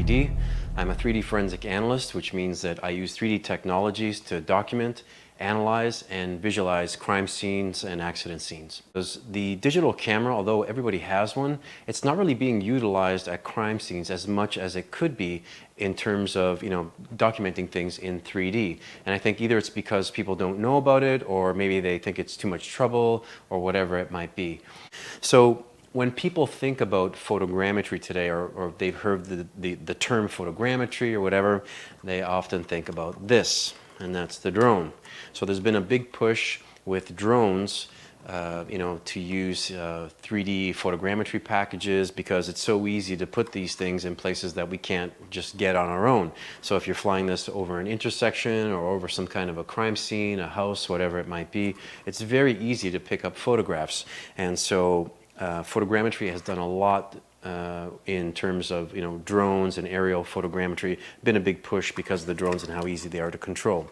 3D. I'm a 3D forensic analyst, which means that I use 3D technologies to document, analyze, and visualize crime scenes and accident scenes. Because the digital camera, although everybody has one, it's not really being utilized at crime scenes as much as it could be in terms of, documenting things in 3D. And I think either it's because people don't know about it, or maybe they think it's too much trouble, or whatever it might be. So when people think about photogrammetry today, or they've heard the term photogrammetry or whatever, they often think about this, and that's the drone. So there's been a big push with drones, to use 3D photogrammetry packages, because it's so easy to put these things in places that we can't just get on our own. So if you're flying this over an intersection or over some kind of a crime scene, a house, whatever it might be, it's very easy to pick up photographs. And so photogrammetry has done a lot in terms of drones and aerial photogrammetry. Been a big push because of the drones and how easy they are to control.